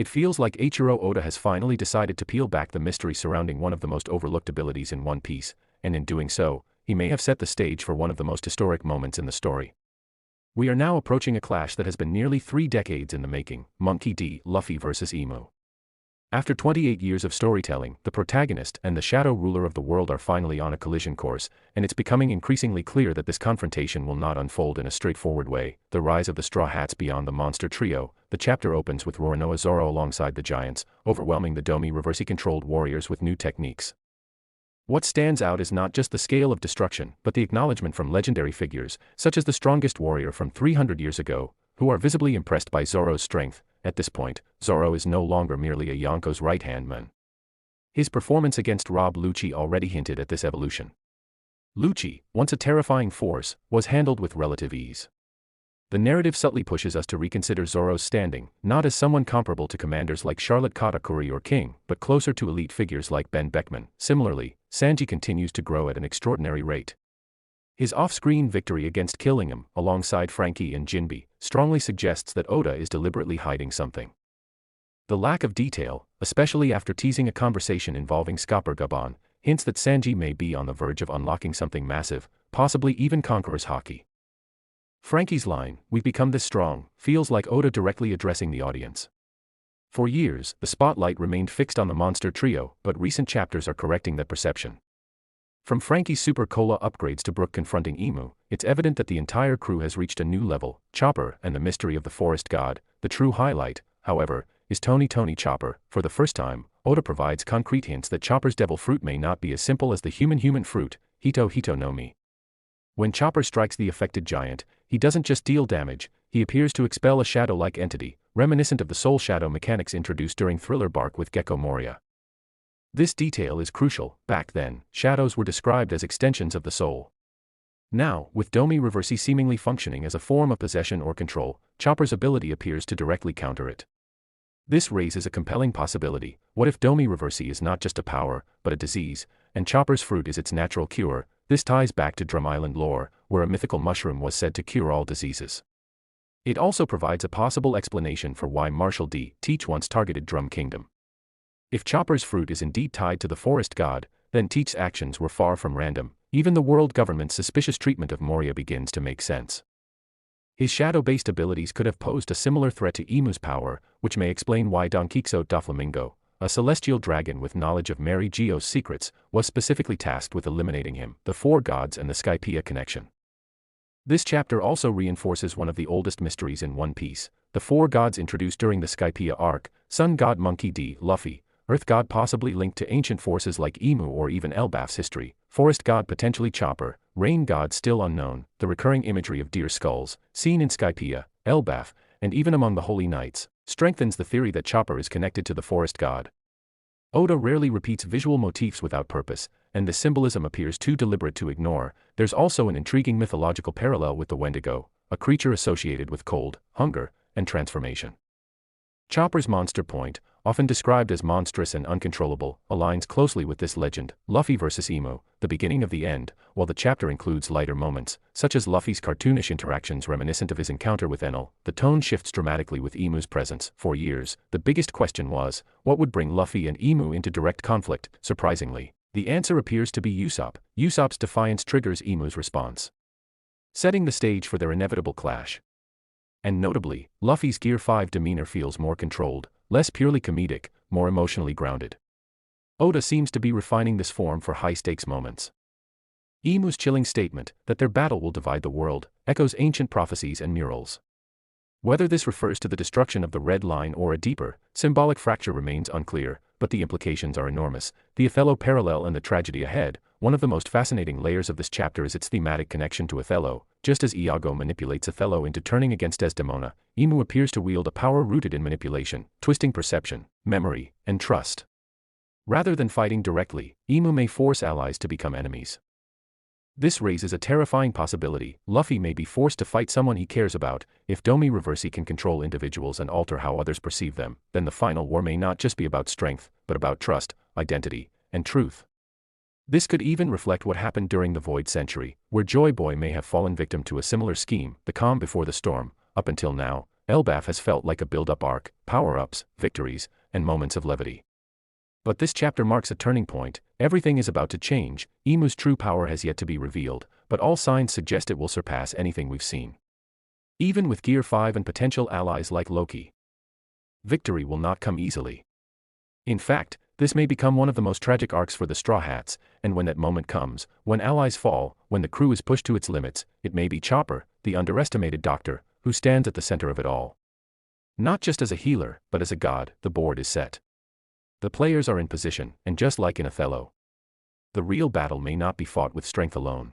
It feels like Eiichiro Oda has finally decided to peel back the mystery surrounding one of the most overlooked abilities in One Piece, and in doing so, he may have set the stage for one of the most historic moments in the story. We are now approaching a clash that has been nearly 3 decades in the making, Monkey D. Luffy vs. Imu. After 28 years of storytelling, the protagonist and the shadow ruler of the world are finally on a collision course, and it's becoming increasingly clear that this confrontation will not unfold in a straightforward way. The rise of the Straw Hats beyond the monster trio. The chapter opens with Roronoa Zoro alongside the giants, overwhelming the Domi Reversi-controlled warriors with new techniques. What stands out is not just the scale of destruction, but the acknowledgement from legendary figures, such as the strongest warrior from 300 years ago, who are visibly impressed by Zoro's strength. At this point, Zoro is no longer merely a Yonko's right-hand man. His performance against Rob Lucci already hinted at this evolution. Lucci, once a terrifying force, was handled with relative ease. The narrative subtly pushes us to reconsider Zoro's standing, not as someone comparable to commanders like Charlotte Katakuri or King, but closer to elite figures like Ben Beckman. Similarly, Sanji continues to grow at an extraordinary rate. His off-screen victory against Killingham, alongside Frankie and Jinbe, strongly suggests that Oda is deliberately hiding something. The lack of detail, especially after teasing a conversation involving Scopper Gabon, hints that Sanji may be on the verge of unlocking something massive, possibly even Conqueror's Haki. Frankie's line, "We've become this strong," feels like Oda directly addressing the audience. For years, the spotlight remained fixed on the monster trio, but recent chapters are correcting that perception. From Frankie's Super Cola upgrades to Brook confronting Imu, it's evident that the entire crew has reached a new level. Chopper and the mystery of the forest god. The true highlight, however, is Tony Chopper. For the first time, Oda provides concrete hints that Chopper's devil fruit may not be as simple as the human fruit, Hito no Mi. When Chopper strikes the affected giant, he doesn't just deal damage, he appears to expel a shadow-like entity, reminiscent of the soul shadow mechanics introduced during Thriller Bark with Gecko Moria. This detail is crucial. Back then, shadows were described as extensions of the soul. Now, with Domi Reversi seemingly functioning as a form of possession or control, Chopper's ability appears to directly counter it. This raises a compelling possibility. What if Domi Reversi is not just a power, but a disease, and Chopper's fruit is its natural cure? This ties back to Drum Island lore, where a mythical mushroom was said to cure all diseases. It also provides a possible explanation for why Marshal D. Teach once targeted Drum Kingdom. If Chopper's fruit is indeed tied to the forest god, then Teach's actions were far from random. Even the world government's suspicious treatment of Moria begins to make sense. His shadow-based abilities could have posed a similar threat to Imu's power, which may explain why Don Quixote Doflamingo, a celestial dragon with knowledge of Mary Geo's secrets, was specifically tasked with eliminating him. The four gods and the Skypiea connection. This chapter also reinforces one of the oldest mysteries in One Piece. The four gods introduced during the Skypiea arc: Sun God Monkey D. Luffy, Earth God possibly linked to ancient forces like Imu or even Elbaf's history, Forest God potentially Chopper, Rain God still unknown. The recurring imagery of deer skulls, seen in Skypiea, Elbaf, and even among the Holy Knights, strengthens the theory that Chopper is connected to the forest god. Oda rarely repeats visual motifs without purpose, and the symbolism appears too deliberate to ignore. There's also an intriguing mythological parallel with the Wendigo, a creature associated with cold, hunger, and transformation. Chopper's monster point, often described as monstrous and uncontrollable, aligns closely with this legend. Luffy vs. Imu, the beginning of the end. While the chapter includes lighter moments, such as Luffy's cartoonish interactions reminiscent of his encounter with Enel, the tone shifts dramatically with Imu's presence. For years, the biggest question was, what would bring Luffy and Imu into direct conflict? Surprisingly, the answer appears to be Usopp. Usopp's defiance triggers Imu's response, setting the stage for their inevitable clash. And notably, Luffy's Gear 5 demeanor feels more controlled, less purely comedic, more emotionally grounded. Oda seems to be refining this form for high-stakes moments. Imu's chilling statement, that their battle will divide the world, echoes ancient prophecies and murals. Whether this refers to the destruction of the Red Line or a deeper, symbolic fracture remains unclear, but the implications are enormous. The Othello parallel and the tragedy ahead. One of the most fascinating layers of this chapter is its thematic connection to Othello. Just as Iago manipulates Othello into turning against Desdemona, Imu appears to wield a power rooted in manipulation, twisting perception, memory, and trust. Rather than fighting directly, Imu may force allies to become enemies. This raises a terrifying possibility. Luffy may be forced to fight someone he cares about. If Domi Reversi can control individuals and alter how others perceive them, then the final war may not just be about strength, but about trust, identity, and truth. This could even reflect what happened during the Void Century, where Joy Boy may have fallen victim to a similar scheme, the calm before the storm. Up until now, Elbaf has felt like a build-up arc, power-ups, victories, and moments of levity. But this chapter marks a turning point. Everything is about to change. IMU'S true power has yet to be revealed, but all signs suggest it will surpass anything we've seen. Even with Gear 5 and potential allies like Loki, victory will not come easily. In fact, this may become one of the most tragic arcs for the Straw Hats, and when that moment comes, when allies fall, when the crew is pushed to its limits, it may be Chopper, the underestimated doctor, who stands at the center of it all. Not just as a healer, but as a god. The board is set. The players are in position, and just like in Othello, the real battle may not be fought with strength alone.